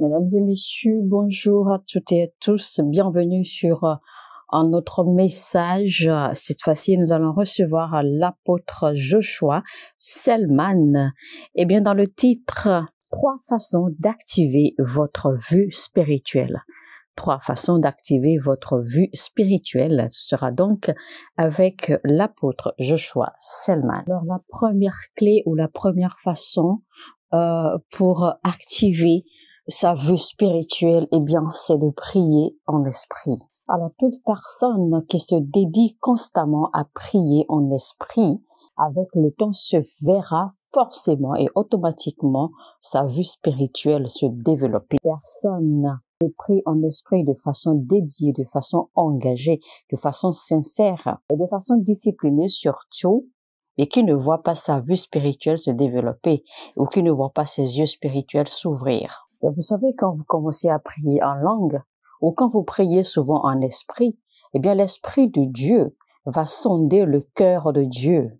Mesdames et messieurs, bonjour à toutes et à tous. Bienvenue sur un autre message. Cette fois-ci, nous allons recevoir l'apôtre Joshua Selman. Eh bien, dans le titre, 3 façons d'activer votre vue spirituelle. 3 façons d'activer votre vue spirituelle. Ce sera donc avec l'apôtre Joshua Selman. Alors, la première clé ou la première façon pour activer sa vue spirituelle, eh bien, c'est de prier en esprit. Alors, toute personne qui se dédie constamment à prier en esprit, avec le temps se verra forcément et automatiquement sa vue spirituelle se développer. Personne ne prie en esprit de façon dédiée, de façon engagée, de façon sincère et de façon disciplinée surtout, et qui ne voit pas sa vue spirituelle se développer ou qui ne voit pas ses yeux spirituels s'ouvrir. Et vous savez, quand vous commencez à prier en langue ou quand vous priez souvent en esprit, eh bien l'Esprit de Dieu va sonder le cœur de Dieu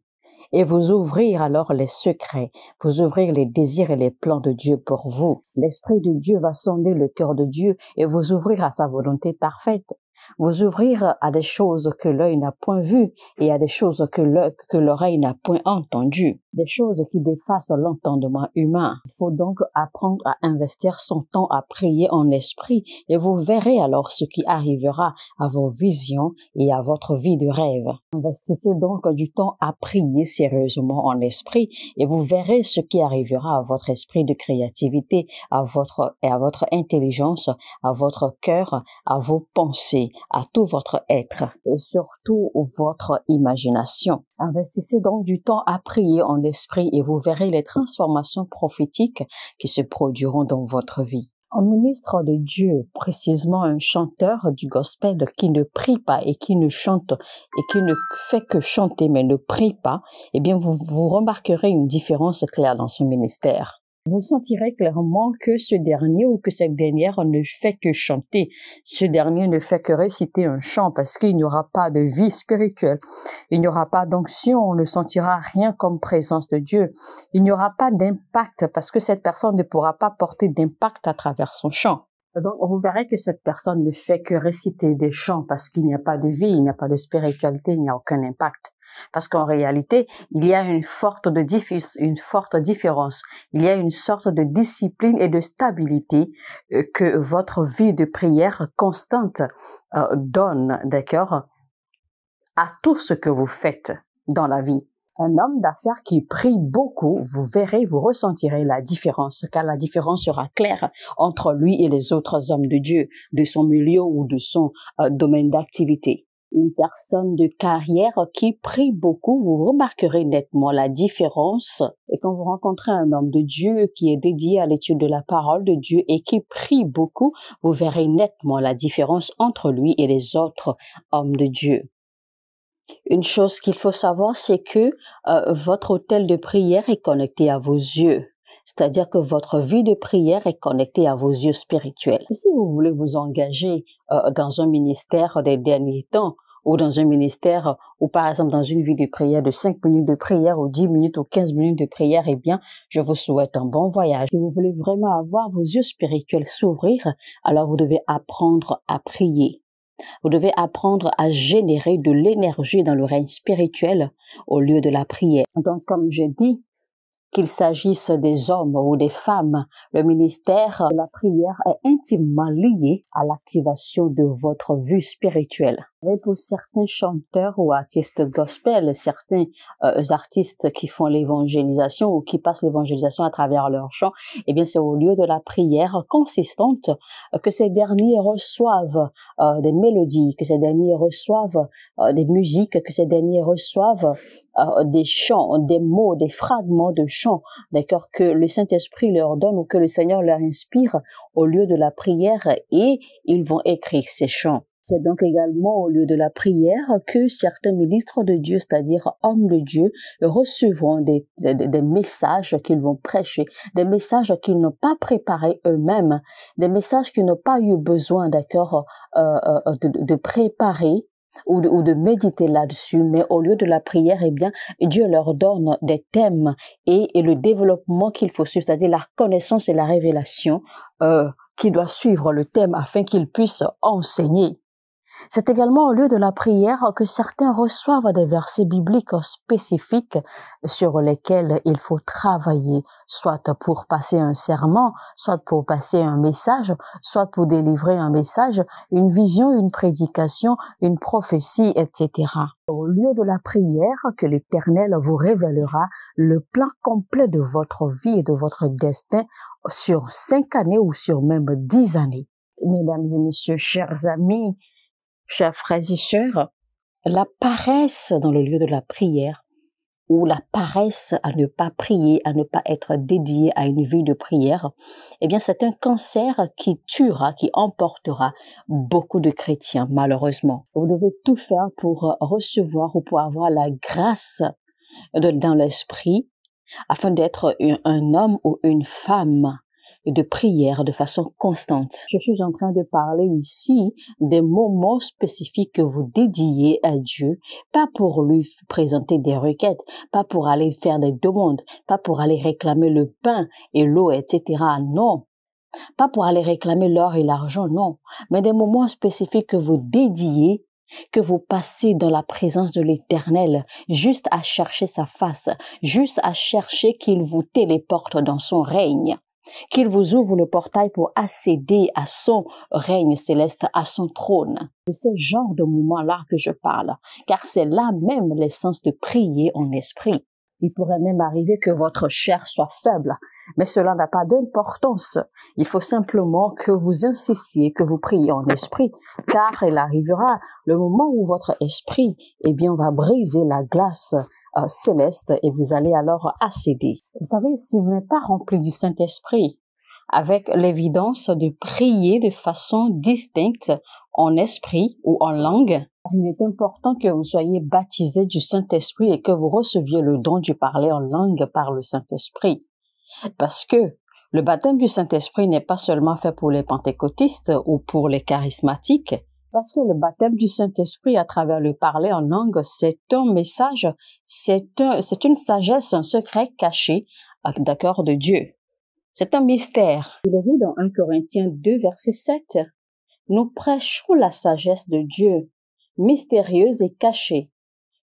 et vous ouvrir alors les secrets, vous ouvrir les désirs et les plans de Dieu pour vous. L'Esprit de Dieu va sonder le cœur de Dieu et vous ouvrir à sa volonté parfaite. Vous ouvrir à des choses que l'œil n'a point vues et à des choses que l'oreille n'a point entendues, des choses qui dépassent l'entendement humain. Il faut donc apprendre à investir son temps à prier en esprit et vous verrez alors ce qui arrivera à vos visions et à votre vie de rêve. Investissez donc du temps à prier sérieusement en esprit et vous verrez ce qui arrivera à votre esprit de créativité, à votre intelligence, à votre cœur, à vos pensées, à tout votre être et surtout votre imagination. Investissez donc du temps à prier en esprit et vous verrez les transformations prophétiques qui se produiront dans votre vie. Un ministre de Dieu, précisément un chanteur du gospel qui ne prie pas et qui ne chante et qui ne fait que chanter mais ne prie pas, eh bien vous remarquerez une différence claire dans son ministère. Vous sentirez clairement que ce dernier ou que cette dernière ne fait que chanter. Ce dernier ne fait que réciter un chant parce qu'il n'y aura pas de vie spirituelle. Il n'y aura pas d'onction, on ne sentira rien comme présence de Dieu. Il n'y aura pas d'impact parce que cette personne ne pourra pas porter d'impact à travers son chant. Donc, vous verrez que cette personne ne fait que réciter des chants parce qu'il n'y a pas de vie, il n'y a pas de spiritualité, il n'y a aucun impact. Parce qu'en réalité, il y a une forte différence. Il y a une sorte de discipline et de stabilité que votre vie de prière constante donne, d'accord, à tout ce que vous faites dans la vie. Un homme d'affaires qui prie beaucoup, vous verrez, vous ressentirez la différence, car la différence sera claire entre lui et les autres hommes de Dieu, de son milieu ou de son domaine d'activité. Une personne de carrière qui prie beaucoup, vous remarquerez nettement la différence. Et quand vous rencontrez un homme de Dieu qui est dédié à l'étude de la parole de Dieu et qui prie beaucoup, vous verrez nettement la différence entre lui et les autres hommes de Dieu. Une chose qu'il faut savoir, c'est que votre autel de prière est connecté à vos yeux. C'est-à-dire que votre vie de prière est connectée à vos yeux spirituels. Si vous voulez vous engager dans un ministère des derniers temps, ou dans un ministère, ou par exemple dans une vie de prière de 5 minutes de prière, ou 10 minutes, ou 15 minutes de prière, eh bien, je vous souhaite un bon voyage. Si vous voulez vraiment avoir vos yeux spirituels s'ouvrir, alors vous devez apprendre à prier. Vous devez apprendre à générer de l'énergie dans le règne spirituel au lieu de la prière. Donc, comme je dis, qu'il s'agisse des hommes ou des femmes, le ministère de la prière est intimement lié à l'activation de votre vue spirituelle. Et pour certains chanteurs ou artistes gospel, certains artistes qui font l'évangélisation ou qui passent l'évangélisation à travers leur chant, eh bien c'est au lieu de la prière consistante que ces derniers reçoivent des mélodies, que ces derniers reçoivent des musiques, que ces derniers reçoivent des chants, des mots, des fragments de chants, d'accord, que le Saint-Esprit leur donne ou que le Seigneur leur inspire au lieu de la prière et ils vont écrire ces chants. C'est donc également au lieu de la prière que certains ministres de Dieu, c'est-à-dire hommes de Dieu, recevront des messages qu'ils vont prêcher, des messages qu'ils n'ont pas préparés eux-mêmes, des messages qu'ils n'ont pas eu besoin, d'accord, de préparer ou de méditer là-dessus, mais au lieu de la prière, eh bien, Dieu leur donne des thèmes et le développement qu'il faut suivre, c'est-à-dire la connaissance et la révélation qui doit suivre le thème afin qu'il puisse enseigner. C'est également au lieu de la prière que certains reçoivent des versets bibliques spécifiques sur lesquels il faut travailler, soit pour passer un serment, soit pour passer un message, soit pour délivrer un message, une vision, une prédication, une prophétie, etc. Au lieu de la prière que l'Éternel vous révélera le plan complet de votre vie et de votre destin sur 5 années ou sur même 10 années. Mesdames et messieurs, chers amis, chers frères et sœurs, la paresse dans le lieu de la prière ou la paresse à ne pas prier, à ne pas être dédié à une vie de prière, eh bien c'est un cancer qui tuera, qui emportera beaucoup de chrétiens, malheureusement. Vous devez tout faire pour recevoir ou pour avoir la grâce dans l'esprit afin d'être un homme ou une femme de prière de façon constante. Je suis en train de parler ici des moments spécifiques que vous dédiez à Dieu, pas pour lui présenter des requêtes, pas pour aller faire des demandes, pas pour aller réclamer le pain et l'eau, etc. Non. Pas pour aller réclamer l'or et l'argent, non. Mais des moments spécifiques que vous dédiez, que vous passez dans la présence de l'Éternel, juste à chercher sa face, juste à chercher qu'il vous téléporte dans son règne, qu'il vous ouvre le portail pour accéder à son règne céleste, à son trône. C'est ce genre de moment-là que je parle, car c'est là même l'essence de prier en esprit. Il pourrait même arriver que votre chair soit faible, mais cela n'a pas d'importance. Il faut simplement que vous insistiez, que vous priez en esprit, car il arrivera le moment où votre esprit, eh bien, va briser la glace céleste et vous allez alors accéder. Vous savez, si vous n'êtes pas rempli du Saint-Esprit, avec l'évidence de prier de façon distincte en esprit ou en langue, il est important que vous soyez baptisé du Saint-Esprit et que vous receviez le don du parler en langue par le Saint-Esprit. Parce que le baptême du Saint-Esprit n'est pas seulement fait pour les pentecôtistes ou pour les charismatiques, parce que le baptême du Saint-Esprit à travers le parler en langue, c'est un message, c'est une sagesse, un secret caché, d'accord, de Dieu. C'est un mystère. Il est dit dans 1 Corinthiens 2, verset 7, « Nous prêchons la sagesse de Dieu, mystérieuse et cachée,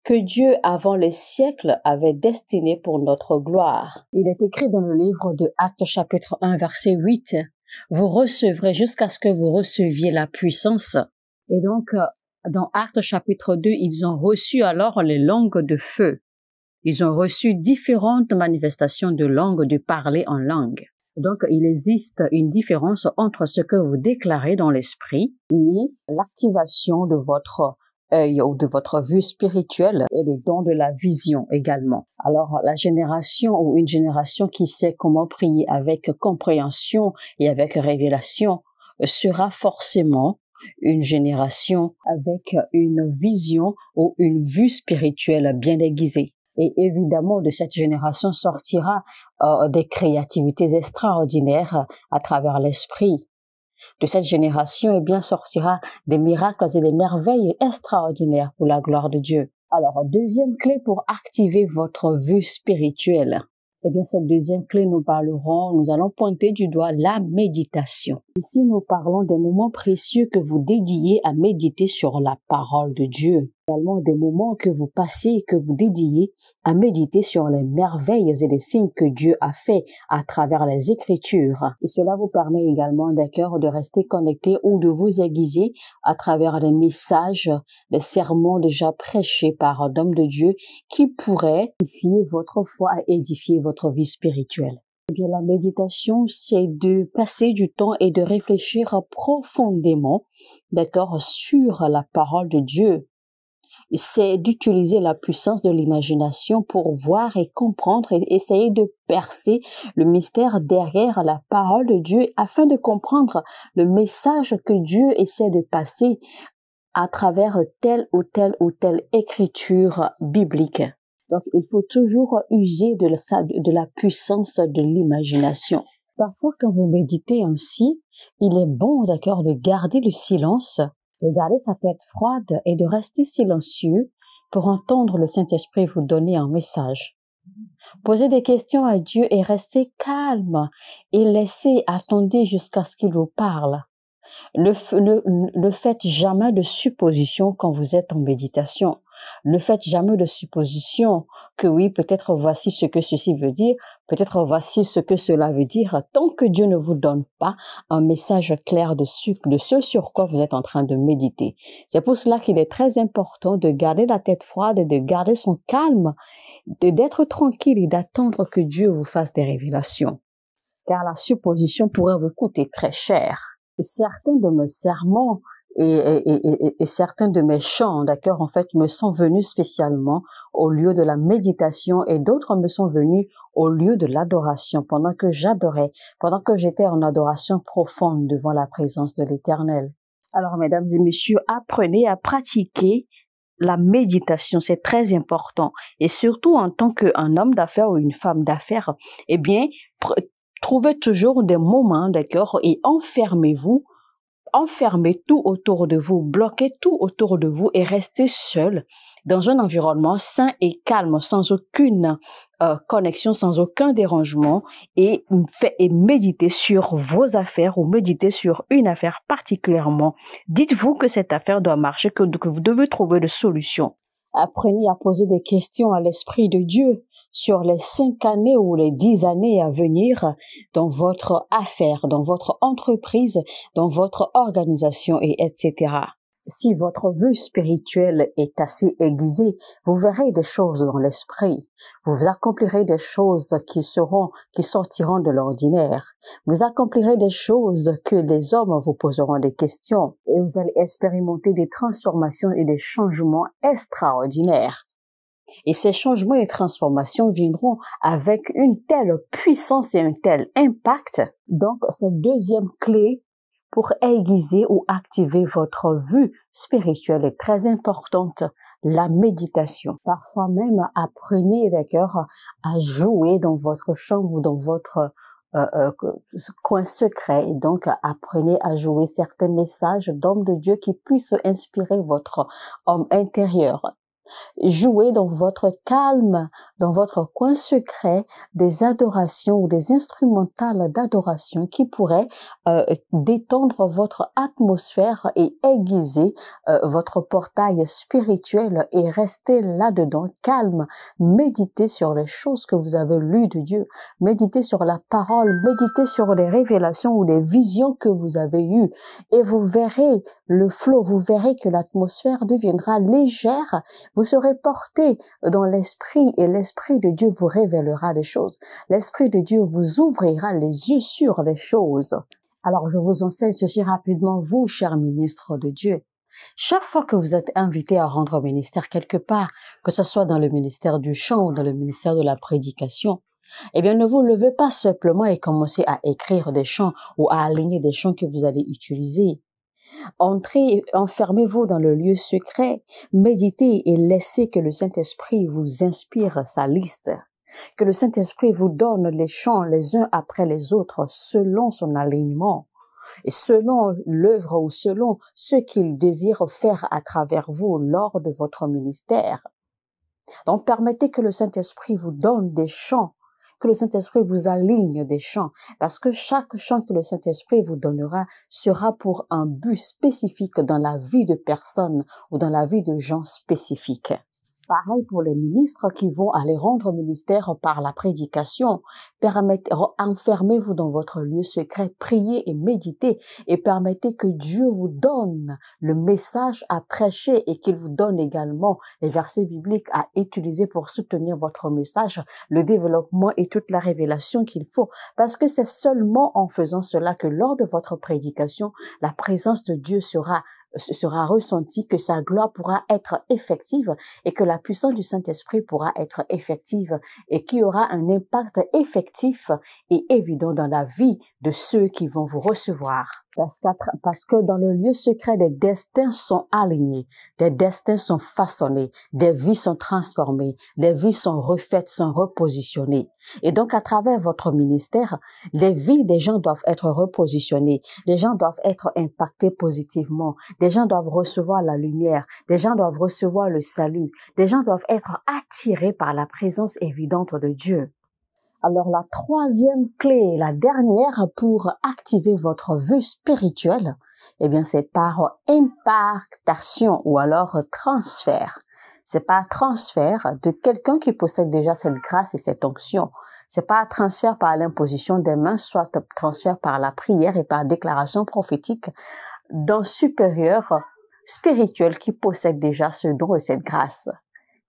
que Dieu avant les siècles avait destinée pour notre gloire. » Il est écrit dans le livre de Actes chapitre 1, verset 8, « Vous recevrez jusqu'à ce que vous receviez la puissance. » Et donc, dans Actes chapitre 2, ils ont reçu alors les langues de feu. Ils ont reçu différentes manifestations de langue, de parler en langue. Donc, il existe une différence entre ce que vous déclarez dans l'esprit et l'activation de votre œil ou de votre vue spirituelle et le don de la vision également. Alors, la génération ou une génération qui sait comment prier avec compréhension et avec révélation sera forcément une génération avec une vision ou une vue spirituelle bien aiguisée. Et évidemment, de cette génération sortira des créativités extraordinaires à travers l'esprit. De cette génération, eh bien, sortira des miracles et des merveilles extraordinaires pour la gloire de Dieu. Alors, deuxième clé pour activer votre vue spirituelle. Eh bien, cette deuxième clé, nous allons pointer du doigt la méditation. Ici, nous parlons des moments précieux que vous dédiez à méditer sur la parole de Dieu. Également des moments que vous passez et que vous dédiez à méditer sur les merveilles et les signes que Dieu a fait à travers les Écritures. Et cela vous permet également, d'accord, de rester connecté ou de vous aiguiser à travers les messages, les sermons déjà prêchés par d'hommes de Dieu qui pourraient édifier votre foi et édifier votre vie spirituelle. Eh bien, la méditation, c'est de passer du temps et de réfléchir profondément, d'accord, sur la parole de Dieu. C'est d'utiliser la puissance de l'imagination pour voir et comprendre et essayer de percer le mystère derrière la parole de Dieu afin de comprendre le message que Dieu essaie de passer à travers telle ou telle ou telle écriture biblique. Donc, il faut toujours user de la puissance de l'imagination. Parfois, quand vous méditez ainsi, il est bon, d'accord, de garder le silence, de garder sa tête froide et de rester silencieux pour entendre le Saint-Esprit vous donner un message. Posez des questions à Dieu et restez calme et laissez, attendez jusqu'à ce qu'il vous parle. Ne faites jamais de suppositions quand vous êtes en méditation. Ne faites jamais de suppositions que oui, peut-être voici ce que ceci veut dire, peut-être voici ce que cela veut dire, tant que Dieu ne vous donne pas un message clair de ce sur quoi vous êtes en train de méditer. C'est pour cela qu'il est très important de garder la tête froide et de garder son calme, d'être tranquille et d'attendre que Dieu vous fasse des révélations. Car la supposition pourrait vous coûter très cher. Certains de mes sermons et certains de mes chants, d'accord, en fait, me sont venus spécialement au lieu de la méditation et d'autres me sont venus au lieu de l'adoration pendant que j'adorais, pendant que j'étais en adoration profonde devant la présence de l'Éternel. Alors, mesdames et messieurs, apprenez à pratiquer la méditation, c'est très important. Et surtout en tant qu'un homme d'affaires ou une femme d'affaires, eh bien, trouvez toujours des moments, d'accord, et enfermez tout autour de vous, bloquez tout autour de vous et restez seul dans un environnement sain et calme, sans aucune connexion, sans aucun dérangement et méditez sur vos affaires ou méditez sur une affaire particulièrement. Dites-vous que cette affaire doit marcher, que vous devez trouver de solutions. Apprenez à poser des questions à l'Esprit de Dieu sur les 5 années ou les 10 années à venir dans votre affaire, dans votre entreprise, dans votre organisation et etc. Si votre vue spirituelle est assez aiguisée, vous verrez des choses dans l'esprit. Vous accomplirez des choses qui sortiront de l'ordinaire. Vous accomplirez des choses que les hommes vous poseront des questions et vous allez expérimenter des transformations et des changements extraordinaires. Et ces changements et transformations viendront avec une telle puissance et un tel impact. Donc, cette deuxième clé pour aiguiser ou activer votre vue spirituelle est très importante, la méditation. Parfois même, apprenez d'accord à jouer dans votre chambre ou dans votre coin secret. Et donc, apprenez à jouer certains messages d'hommes de Dieu qui puissent inspirer votre homme intérieur. Jouez dans votre calme, dans votre coin secret, des adorations ou des instrumentales d'adoration qui pourraient détendre votre atmosphère et aiguiser votre portail spirituel et rester là-dedans calme. Méditez sur les choses que vous avez lues de Dieu. Méditez sur la parole. Méditez sur les révélations ou les visions que vous avez eues. Et vous verrez le flot, vous verrez que l'atmosphère deviendra légère. Vous serez porté dans l'esprit et l'esprit de Dieu vous révélera des choses. L'esprit de Dieu vous ouvrira les yeux sur les choses. Alors, je vous enseigne ceci rapidement, vous, chers ministres de Dieu. Chaque fois que vous êtes invité à rendre ministère quelque part, que ce soit dans le ministère du chant ou dans le ministère de la prédication, eh bien, ne vous levez pas simplement et commencez à écrire des chants ou à aligner des chants que vous allez utiliser. Entrez, enfermez-vous dans le lieu secret, méditez et laissez que le Saint-Esprit vous inspire sa liste. Que le Saint-Esprit vous donne les chants les uns après les autres selon son alignement et selon l'œuvre ou selon ce qu'il désire faire à travers vous lors de votre ministère. Donc, permettez que le Saint-Esprit vous donne des chants, que le Saint-Esprit vous aligne des chants, parce que chaque chant que le Saint-Esprit vous donnera sera pour un but spécifique dans la vie de personnes ou dans la vie de gens spécifiques. Pareil pour les ministres qui vont aller rendre ministère par la prédication. Enfermez-vous dans votre lieu secret, priez et méditez et permettez que Dieu vous donne le message à prêcher et qu'il vous donne également les versets bibliques à utiliser pour soutenir votre message, le développement et toute la révélation qu'il faut. Parce que c'est seulement en faisant cela que lors de votre prédication, la présence de Dieu sera ressentie, que sa gloire pourra être effective et que la puissance du Saint-Esprit pourra être effective et qu'il y aura un impact effectif et évident dans la vie de ceux qui vont vous recevoir. Parce que dans le lieu secret, des destins sont alignés, des destins sont façonnés, des vies sont transformées, des vies sont refaites, sont repositionnées. Et donc, à travers votre ministère, les vies des gens doivent être repositionnées, les gens doivent être impactés positivement, des gens doivent recevoir la lumière, des gens doivent recevoir le salut, des gens doivent être attirés par la présence évidente de Dieu. Alors la troisième clé, la dernière pour activer votre vue spirituelle, eh bien c'est par impartation ou alors transfert. C'est par transfert de quelqu'un qui possède déjà cette grâce et cette onction. C'est pas transfert par l'imposition des mains, soit transfert par la prière et par déclaration prophétique d'un supérieur spirituel qui possède déjà ce don et cette grâce.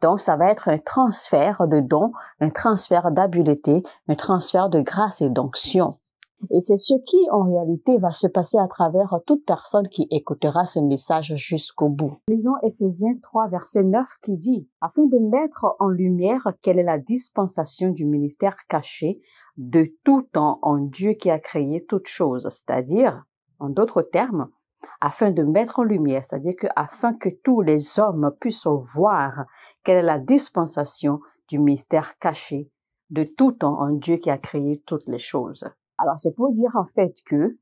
Donc, ça va être un transfert de dons, un transfert d'habileté, un transfert de grâce et d'onction. Et c'est ce qui, en réalité, va se passer à travers toute personne qui écoutera ce message jusqu'au bout. Lisons Éphésiens 3, verset 9 qui dit « Afin de mettre en lumière quelle est la dispensation du ministère caché de tout temps en Dieu qui a créé toutes choses. » C'est-à-dire, en d'autres termes, afin de mettre en lumière, c'est-à-dire que afin que tous les hommes puissent voir quelle est la dispensation du mystère caché de tout temps en Dieu qui a créé toutes les choses. Alors, c'est pour dire en fait que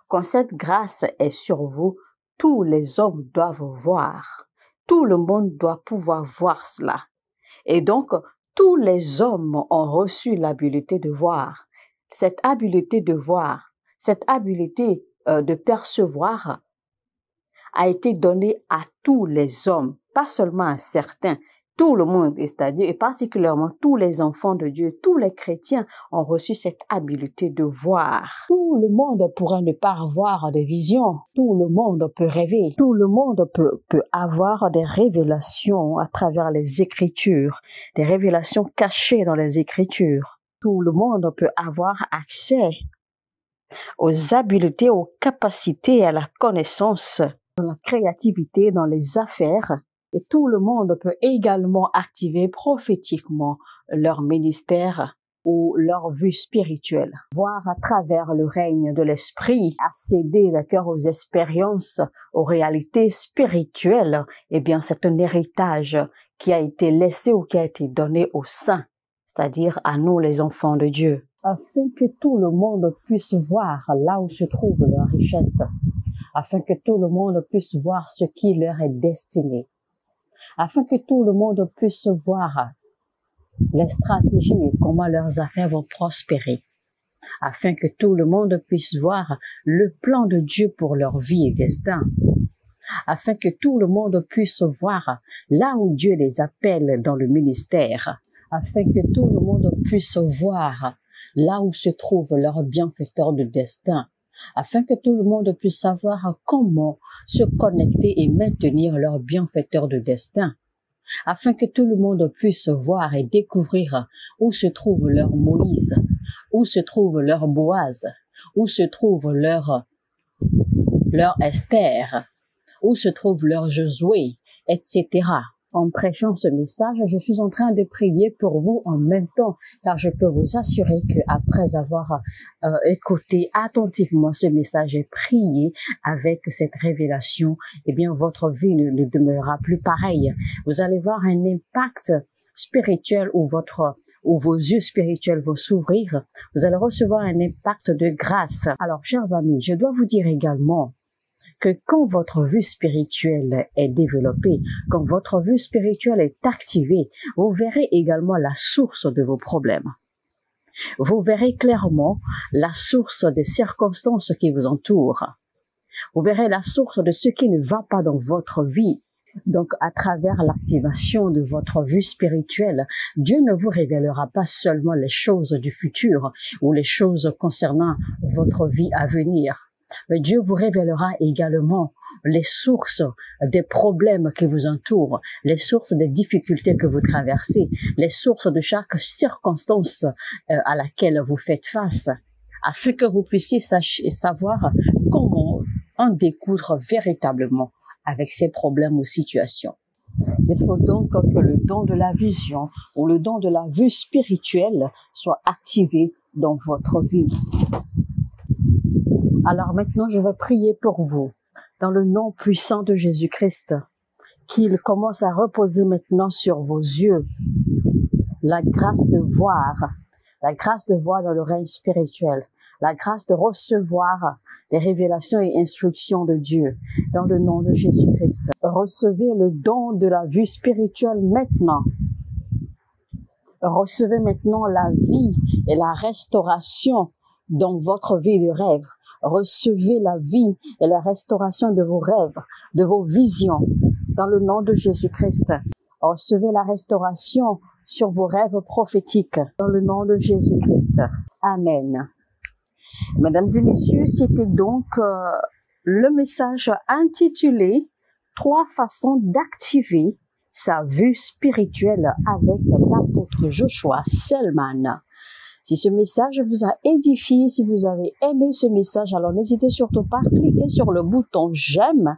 quand cette grâce est sur vous, tous les hommes doivent voir. Tout le monde doit pouvoir voir cela. Et donc, tous les hommes ont reçu l'habileté de voir. Cette habileté de voir, cette habileté de percevoir a été donnée à tous les hommes, pas seulement à certains, tout le monde, c'est-à-dire et particulièrement tous les enfants de Dieu, tous les chrétiens ont reçu cette habileté de voir. Tout le monde pourra ne pas avoir des visions, tout le monde peut rêver, tout le monde peut avoir des révélations à travers les Écritures, des révélations cachées dans les Écritures. Tout le monde peut avoir accès aux habiletés, aux capacités, à la connaissance, dans la créativité, dans les affaires. Et tout le monde peut également activer prophétiquement leur ministère ou leur vue spirituelle. Voir à travers le règne de l'esprit, accéder d'accord aux expériences, aux réalités spirituelles, eh bien c'est un héritage qui a été laissé ou qui a été donné aux saints, c'est-à-dire à nous les enfants de Dieu, afin que tout le monde puisse voir là où se trouve leur richesse, afin que tout le monde puisse voir ce qui leur est destiné, afin que tout le monde puisse voir les stratégies et comment leurs affaires vont prospérer, afin que tout le monde puisse voir le plan de Dieu pour leur vie et destin, afin que tout le monde puisse voir là où Dieu les appelle dans le ministère, afin que tout le monde puisse voir là où se trouve leur bienfaiteur de destin, afin que tout le monde puisse savoir comment se connecter et maintenir leur bienfaiteur de destin, afin que tout le monde puisse voir et découvrir où se trouve leur Moïse, où se trouve leur Boaz, où se trouve leur Esther, où se trouve leur Josué, etc. En prêchant ce message, je suis en train de prier pour vous en même temps, car je peux vous assurer que après avoir écouté attentivement ce message et prié avec cette révélation, eh bien votre vie ne demeurera plus pareille. Vous allez voir un impact spirituel où vos yeux spirituels vont s'ouvrir. Vous allez recevoir un impact de grâce. Alors, chers amis, je dois vous dire également que quand votre vue spirituelle est développée, quand votre vue spirituelle est activée, vous verrez également la source de vos problèmes. Vous verrez clairement la source des circonstances qui vous entourent. Vous verrez la source de ce qui ne va pas dans votre vie. Donc, à travers l'activation de votre vue spirituelle, Dieu ne vous révélera pas seulement les choses du futur ou les choses concernant votre vie à venir. Mais Dieu vous révélera également les sources des problèmes qui vous entourent, les sources des difficultés que vous traversez, les sources de chaque circonstance à laquelle vous faites face, afin que vous puissiez savoir comment en découdre véritablement avec ces problèmes ou situations. Il faut donc que le don de la vision ou le don de la vue spirituelle soit activé dans votre vie. Alors maintenant, je vais prier pour vous, dans le nom puissant de Jésus-Christ, qu'il commence à reposer maintenant sur vos yeux la grâce de voir dans le règne spirituel, la grâce de recevoir des révélations et instructions de Dieu dans le nom de Jésus-Christ. Recevez le don de la vue spirituelle maintenant. Recevez maintenant la vie et la restauration dans votre vie de rêve. Recevez la vie et la restauration de vos rêves, de vos visions, dans le nom de Jésus-Christ. Recevez la restauration sur vos rêves prophétiques, dans le nom de Jésus-Christ. Amen. Mesdames et messieurs, c'était donc le message intitulé « 3 façons d'activer sa vue spirituelle avec l'apôtre Joshua Selman ». Si ce message vous a édifié, si vous avez aimé ce message, alors n'hésitez surtout pas à cliquer sur le bouton « J'aime »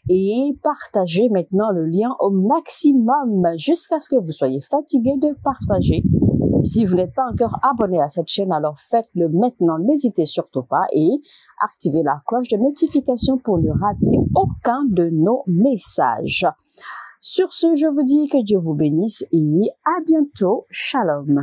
et partagez maintenant le lien au maximum jusqu'à ce que vous soyez fatigué de partager. Si vous n'êtes pas encore abonné à cette chaîne, alors faites-le maintenant, n'hésitez surtout pas et activez la cloche de notification pour ne rater aucun de nos messages. Sur ce, je vous dis que Dieu vous bénisse et à bientôt. Shalom.